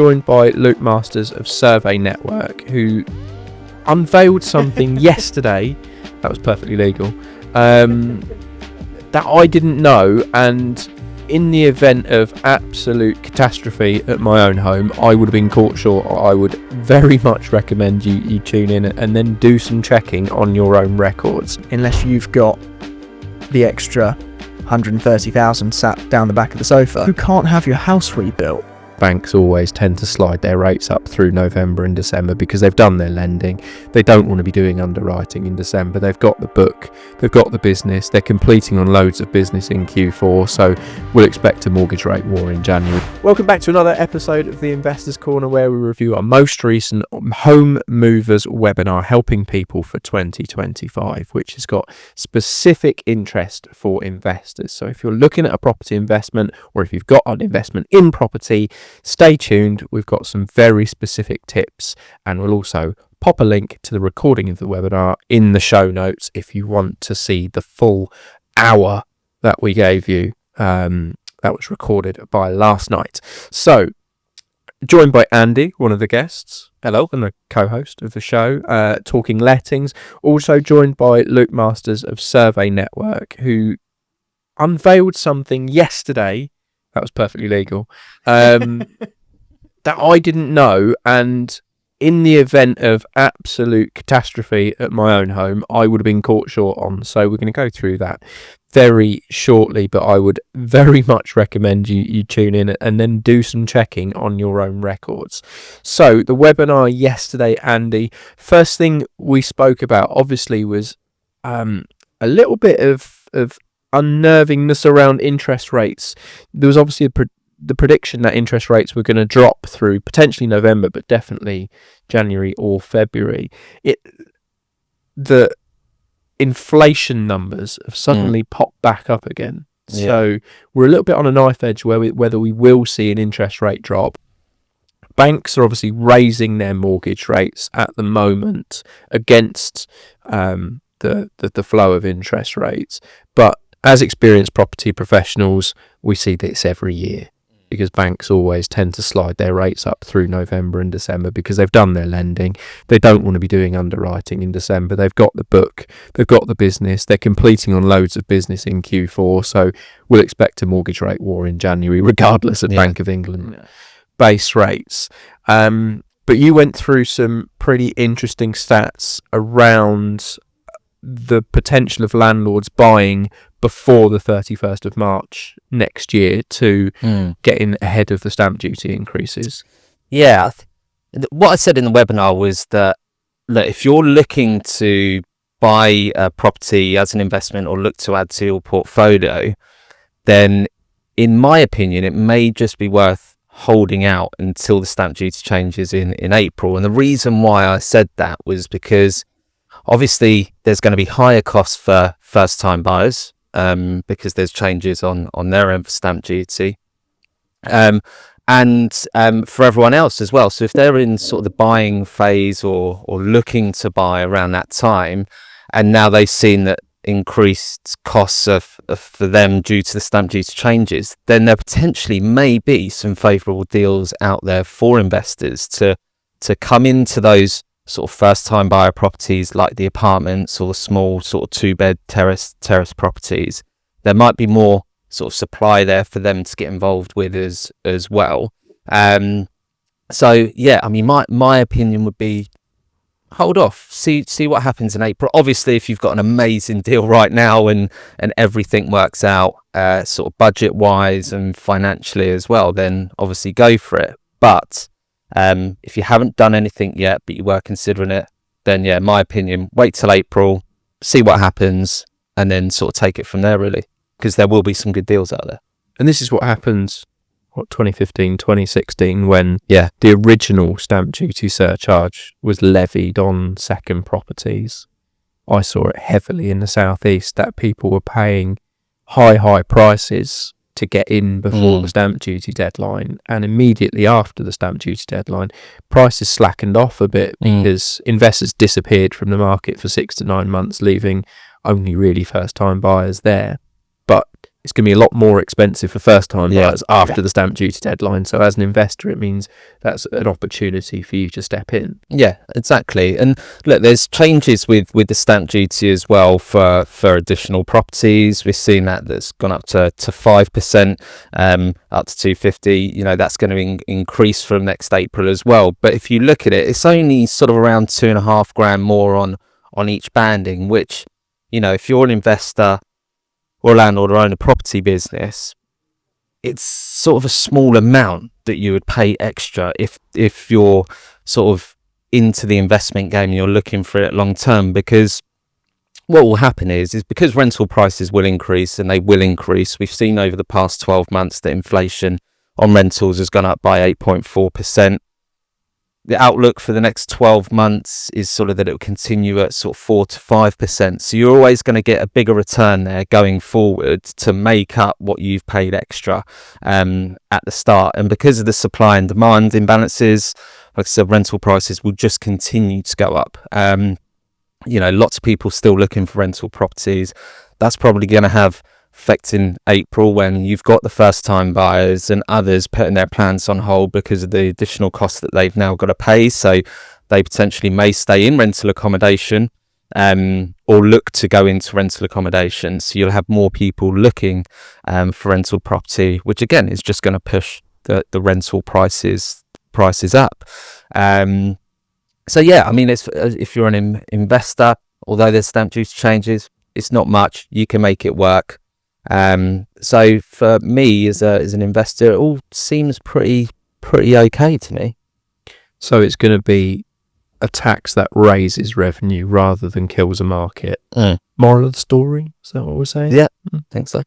joined by Luke Masters of Survey Network, who unveiled something yesterday that was perfectly legal, that I didn't know, and in the event of absolute catastrophe at my own home, I would have been caught short. I would very much recommend you tune in and then do some checking on your own records. Unless you've got the extra 130,000 sat down the back of the sofa, you can't have your house rebuilt. Banks always tend to slide their rates up through November and December because they've done their lending. They don't want to be doing underwriting in December. They've got the book, they've got the business, they're completing on loads of business in Q4, so we'll expect a mortgage rate war in January. Welcome back to another episode of the Investors Corner, where we review our most recent Home Movers webinar, helping people for 2025, which has got specific interest for investors. So if you're looking at a property investment, or if you've got an investment in property, stay tuned. We've got some very specific tips, and we'll also pop a link to the recording of the webinar in the show notes if you want to see the full hour that we gave you, that was recorded by last night. So, joined by Andy, one of the guests, hello, and the co-host of the show, talking lettings. Also joined by Luke Masters of Survey Network, who unveiled something yesterday that was perfectly legal, that I didn't know, and in the event of absolute catastrophe at my own home, I would have been caught short on. So we're going to go through that very shortly, but I would very much recommend you tune in and then do some checking on your own records. So the webinar yesterday, Andy, first thing we spoke about obviously was a little bit of unnervingness around interest rates. There was obviously the prediction that interest rates were going to drop through potentially November, but definitely January or February. The inflation numbers have suddenly popped back up again. Yeah. So we're a little bit on a knife edge whether we will see an interest rate drop. Banks are obviously raising their mortgage rates at the moment against the flow of interest rates, but as experienced property professionals, we see this every year because banks always tend to slide their rates up through November and December because they've done their lending. They don't want to be doing underwriting in December. They've got the book, they've got the business, they're completing on loads of business in Q4, so we'll expect a mortgage rate war in January regardless of Bank of England base rates. But you went through some pretty interesting stats around the potential of landlords buying before the 31st of March next year to get in ahead of the stamp duty increases. Yeah. What I said in the webinar was that, look, if you're looking to buy a property as an investment or look to add to your portfolio, then in my opinion, it may just be worth holding out until the stamp duty changes in April. And the reason why I said that was because obviously there's going to be higher costs for first-time buyers because there's changes on their end for stamp duty, and for everyone else as well. So if they're in sort of the buying phase or looking to buy around that time, and now they've seen that increased costs for them due to the stamp duty changes, then there potentially may be some favourable deals out there for investors to come into those sort of first-time buyer properties like the apartments or the small sort of two-bed terrace properties. There might be more sort of supply there for them to get involved with as well. So yeah, I mean, my opinion would be hold off, see what happens in April. Obviously, if you've got an amazing deal right now and everything works out sort of budget-wise and financially as well, then obviously go for it. But if you haven't done anything yet, but you were considering it, then yeah, my opinion, wait till April, see what happens, and then sort of take it from there, really, because there will be some good deals out there. And this is what happened, 2015, 2016, when the original stamp duty surcharge was levied on second properties. I saw it heavily in the southeast that people were paying high prices to get in before the stamp duty deadline, and immediately after the stamp duty deadline, prices slackened off a bit because investors disappeared from the market for 6 to 9 months, leaving only really first-time buyers there. But it's going to be a lot more expensive for first-time Yeah. buyers after the stamp duty deadline. So as an investor, it means that's an opportunity for you to step in. Yeah, exactly. And look, there's changes with the stamp duty as well for additional properties. We've seen that's gone up to 5%, up to 250. You know, that's going to increase from next April as well. But if you look at it, it's only sort of around £2,500 more on each banding, which, you know, if you're an investor or a landlord or own a property business, it's sort of a small amount that you would pay extra if you're sort of into the investment game and you're looking for it long term. Because what will happen is because rental prices will increase, and they will increase. We've seen over the past 12 months that inflation on rentals has gone up by 8.4%. The outlook for the next 12 months is sort of that it will continue at sort of 4 to 5%. So you're always going to get a bigger return there going forward to make up what you've paid extra at the start. And because of the supply and demand imbalances, like I said, rental prices will just continue to go up. You know, lots of people still looking for rental properties. That's probably going to have effect in April, when you've got the first time buyers and others putting their plans on hold because of the additional costs that they've now got to pay. So they potentially may stay in rental accommodation or look to go into rental accommodation. So you'll have more people looking for rental property, which again is just going to push the rental prices up. So yeah, I mean, if you're an investor, although there's stamp duty changes, it's not much. You can make it work. So for me as an investor, it all seems pretty okay to me. So it's going to be a tax that raises revenue rather than kills a market. Moral of the story? Is that what we're saying? Yeah, I think so.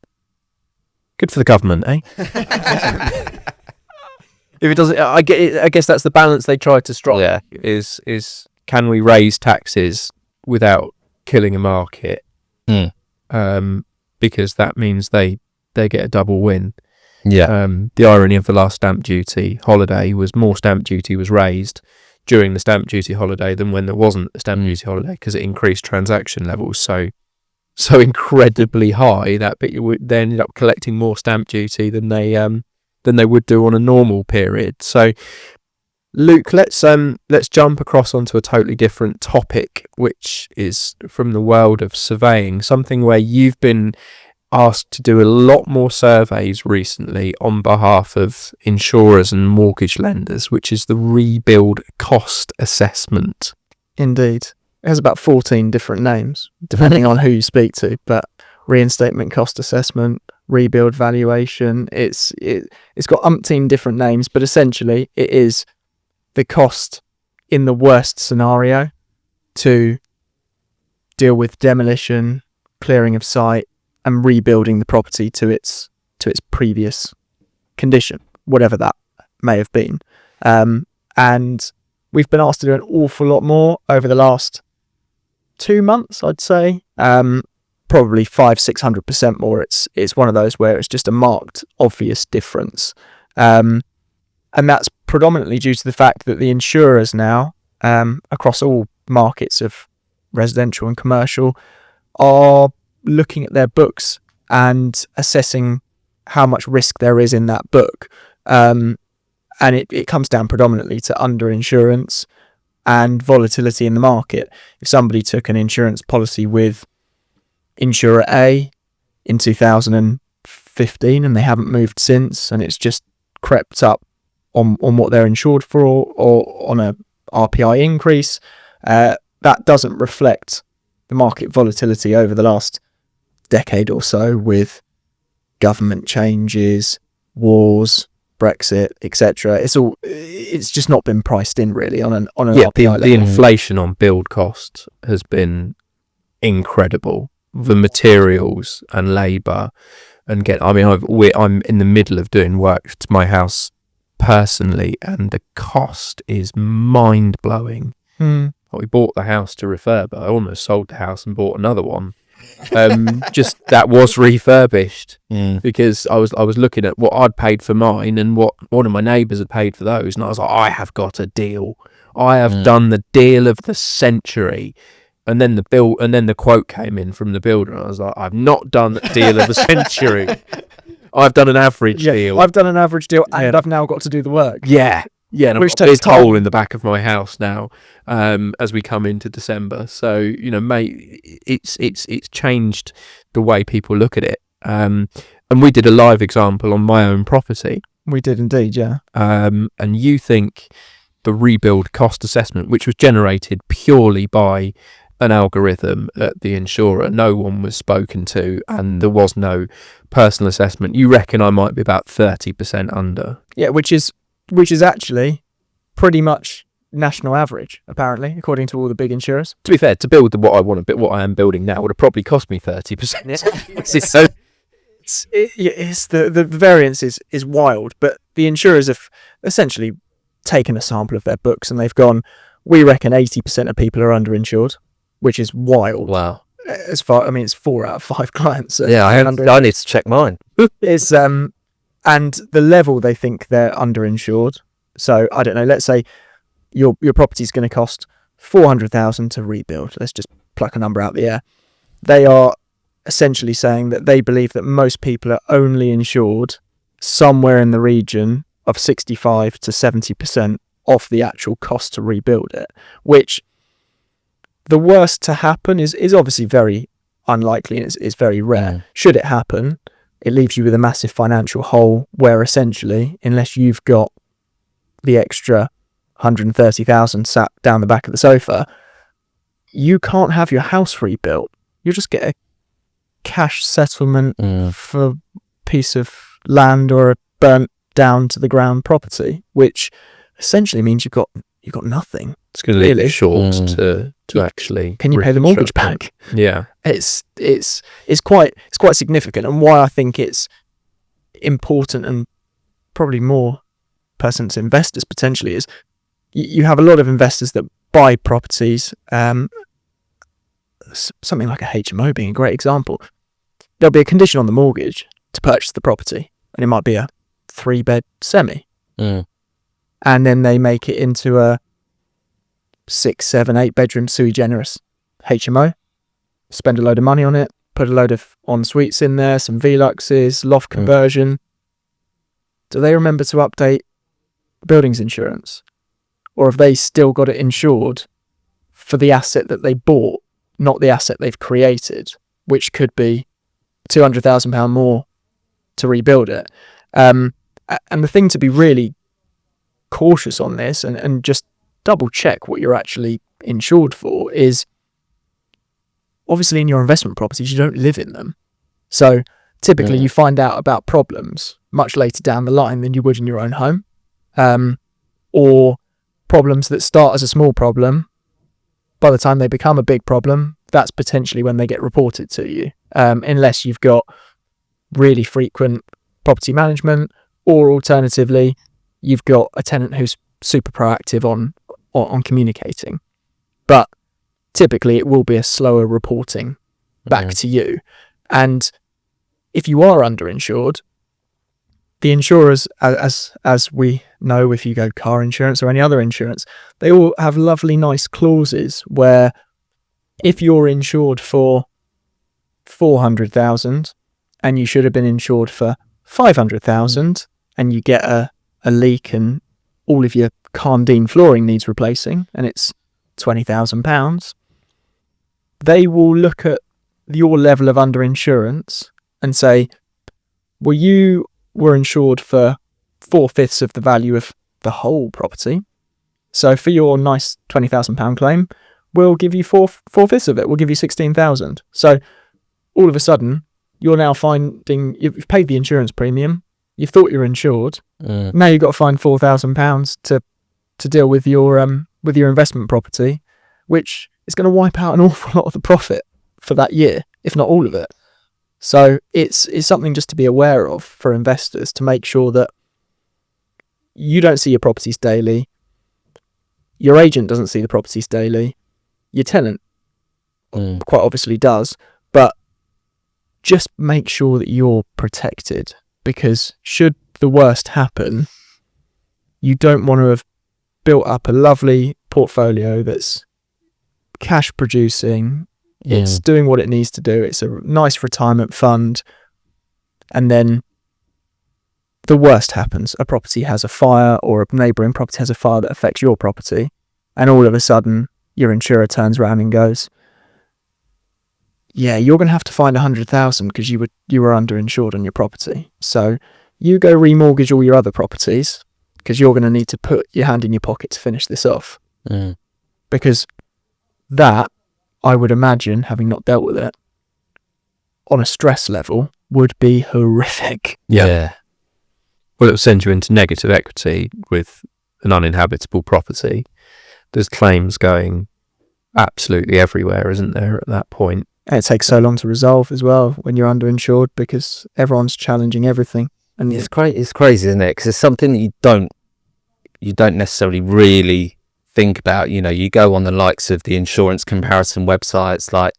Good for the government, eh? If it doesn't, I guess that's the balance they try to strike. Yeah. Is can we raise taxes without killing a market? Because that means they get a double win. Yeah. The irony of the last stamp duty holiday was more stamp duty was raised during the stamp duty holiday than when there wasn't a stamp duty holiday, because it increased transaction levels so incredibly high that they ended up collecting more stamp duty than they would do on a normal period. So, Luke, let's jump across onto a totally different topic, which is from the world of surveying, something where you've been asked to do a lot more surveys recently on behalf of insurers and mortgage lenders, which is the rebuild cost assessment. Indeed. It has about 14 different names, depending on who you speak to, but reinstatement cost assessment, rebuild valuation, it's got umpteen different names, but essentially it is the cost in the worst scenario to deal with demolition, clearing of site, and rebuilding the property to its previous condition, whatever that may have been. And we've been asked to do an awful lot more over the last 2 months, I'd say. Probably 500-600% more. It's one of those where it's just a marked, obvious difference. And that's predominantly due to the fact that the insurers now, across all markets of residential and commercial, are looking at their books and assessing how much risk there is in that book. And it comes down predominantly to underinsurance and volatility in the market. If somebody took an insurance policy with Insurer A in 2015 and they haven't moved since, and it's just crept up on what they're insured for, or on a RPI increase, that doesn't reflect the market volatility over the last decade or so, with government changes, wars, Brexit, etc. It's just not been priced in really on an RPI level. The inflation on build costs has been incredible. The materials and labour, and I'm in the middle of doing work to my house personally, and the cost is mind blowing. We bought the house to refurb. I almost sold the house and bought another one. Just that was refurbished, because I was looking at what I'd paid for mine and what one of my neighbours had paid for those, and I was like, I have got a deal. I have done the deal of the century. And then the quote came in from the builder, and I was like, I've not done a deal of the century. I've done an average deal. I've done an average deal, and I've now got to do the work. Yeah, and Which I've got a takes big hole time. in the back of my house now, as we come into December. So mate, it's changed the way people look at it. And we did a live example on my own property. We did indeed, yeah. And you think the rebuild cost assessment, which was generated purely by an algorithm at the insurer, no one was spoken to, and there was no personal assessment. You reckon I might be about 30% under? Yeah, which is actually pretty much national average, apparently, according to all the big insurers. To be fair, to build what I want to, what I am building now, would have probably cost me 30%. So It's the variance is wild, but the insurers have essentially taken a sample of their books and they've gone, we reckon 80% of people are underinsured, which is wild. Wow. As far, I mean, it's 4 out of 5 clients. Yeah, I need to check mine. It's and the level they think they're underinsured. So I don't know. Let's say your property's going to cost 400,000 to rebuild. Let's just pluck a number out the air. They are essentially saying that they believe that most people are only insured somewhere in the region of 65 to 70% of the actual cost to rebuild it, which the worst to happen is obviously very unlikely and it's very rare. Should it happen, it leaves you with a massive financial hole where essentially, unless you've got the extra 130,000 sat down the back of the sofa, you can't have your house rebuilt. You'll just get a cash settlement for a piece of land or a burnt down to the ground property, which essentially means you've got nothing. it's going to leave you short to actually. Can you pay the mortgage reconstruct back? it. Yeah. It's quite significant, and why I think it's important and probably more person to investors potentially is you have a lot of investors that buy properties. Something like a HMO being a great example. There'll be a condition on the mortgage to purchase the property, and it might be a 3-bed semi, and then they make it into a 6, 7, 8 bedroom sui generis HMO, spend a load of money on it, put a load of en suites in there, some Veluxes, loft conversion. Do they remember to update buildings insurance, or have they still got it insured for the asset that they bought, not the asset they've created, which could be £200,000 more to rebuild it? And the thing to be really cautious on this and just double check what you're actually insured for is, obviously in your investment properties, you don't live in them. So typically you find out about problems much later down the line than you would in your own home, or problems that start as a small problem. By the time they become a big problem, that's potentially when they get reported to you, unless you've got really frequent property management, or alternatively, you've got a tenant who's super proactive on communicating. But typically it will be a slower reporting back to you. And if you are underinsured, the insurers, as we know, if you go car insurance or any other insurance, they all have lovely nice clauses where if you're insured for 400,000 and you should have been insured for 500,000, and you get a leak and all of your Carndine flooring needs replacing and it's £20,000, they will look at your level of underinsurance and say, well, you were insured for 4/5 of the value of the whole property, so for your nice £20,000 claim, we'll give you 4/5 of it. We'll give you 16,000. So all of a sudden, you're now finding you've paid the insurance premium. You thought you're insured. Now you've got to find £4,000 to deal with your investment property, which is going to wipe out an awful lot of the profit for that year, if not all of it. So it's something just to be aware of for investors, to make sure that you don't see your properties daily, your agent doesn't see the properties daily, your tenant quite obviously does, but just make sure that you're protected, because should the worst happen, you don't want to have built up a lovely portfolio that's cash producing. It's doing what it needs to do. It's a nice retirement fund. And then the worst happens. A property has a fire, or a neighbouring property has a fire that affects your property. And all of a sudden, your insurer turns around and goes, yeah, you're going to have to find 100,000 because you were underinsured on your property. So you go remortgage all your other properties because you're going to need to put your hand in your pocket to finish this off. Because that, I would imagine, having not dealt with it, on a stress level, would be horrific. Yeah. Well, it will send you into negative equity with an uninhabitable property. There's claims going absolutely everywhere, isn't there, at that point? And it takes so long to resolve as well when you're underinsured because everyone's challenging everything. And It's crazy, isn't it? Because it's something that you don't necessarily really think about. You know, you go on the likes of the insurance comparison websites like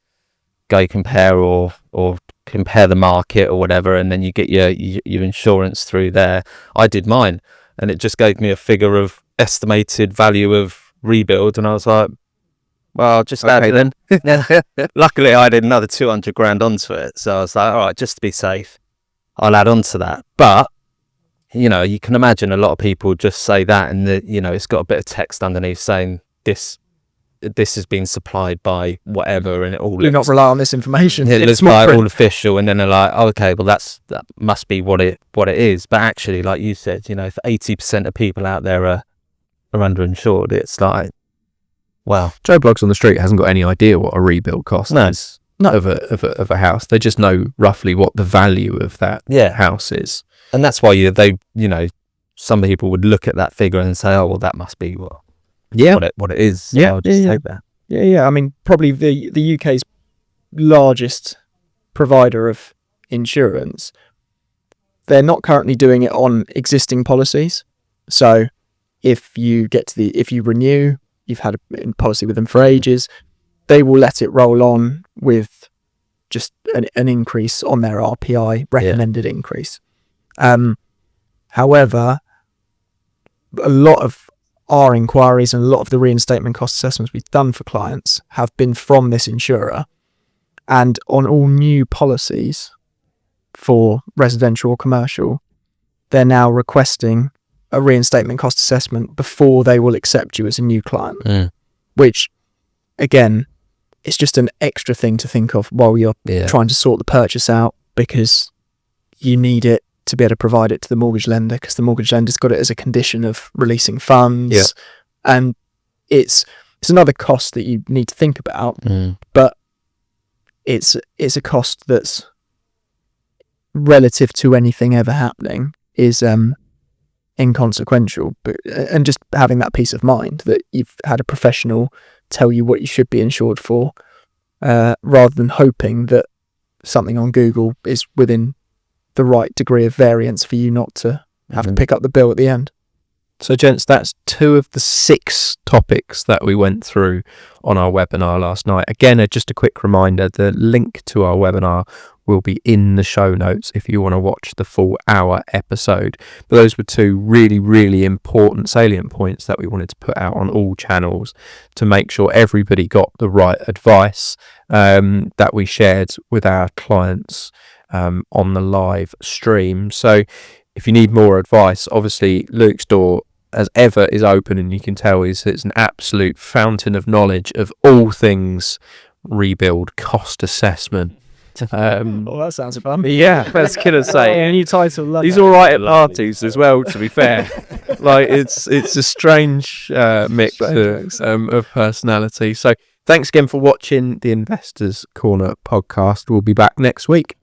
Go Compare or Compare the Market or whatever, and then you get your insurance through there. I did mine, and it just gave me a figure of estimated value of rebuild, and I was like, well, I'll just add it then. Luckily, I had another 200 grand onto it, so I was like, all right, just to be safe, I'll add on to that. But you know, you can imagine a lot of people just say that, and it's got a bit of text underneath saying this has been supplied by whatever, and it all do not rely on this information. it looks like all official, and then they're like, oh, okay, well that must be what it is. But actually, like you said, if 80% of people out there are underinsured, it's like, wow. Joe Bloggs on the street hasn't got any idea what a rebuild cost is of a house. They just know roughly what the value of that house is. And that's why some people would look at that figure and say, oh, well, that must be what it is. So I'll just take that. Yeah. I mean, probably the UK's largest provider of insurance. They're not currently doing it on existing policies. So if you renew, you've had a policy with them for ages, they will let it roll on with just an increase on their RPI recommended increase. However, a lot of our inquiries and a lot of the reinstatement cost assessments we've done for clients have been from this insurer, and on all new policies for residential or commercial, they're now requesting a reinstatement cost assessment before they will accept you as a new client, which again, it's just an extra thing to think of while you're trying to sort the purchase out, because you need it to be able to provide it to the mortgage lender, because the mortgage lender's got it as a condition of releasing funds. And it's another cost that you need to think about, but it's a cost that's relative to anything ever happening is inconsequential. And just having that peace of mind that you've had a professional tell you what you should be insured for, rather than hoping that something on Google is within the right degree of variance for you not to have to pick up the bill at the end. So, gents, that's 2 of the 6 topics that we went through on our webinar last night. Again, just a quick reminder, the link to our webinar will be in the show notes if you want to watch the full hour episode. But those were 2 really, really important salient points that we wanted to put out on all channels to make sure everybody got the right advice that we shared with our clients on the live stream. So if you need more advice, obviously Luke's door, as ever, is open, and you can tell it's an absolute fountain of knowledge of all things rebuild cost assessment. Well, that sounds fun. Yeah, that's gonna say. New title. He's all right at parties as well, to be fair. Like it's a strange mix of personality. So thanks again for watching the Investors Corner podcast. We'll be back next week.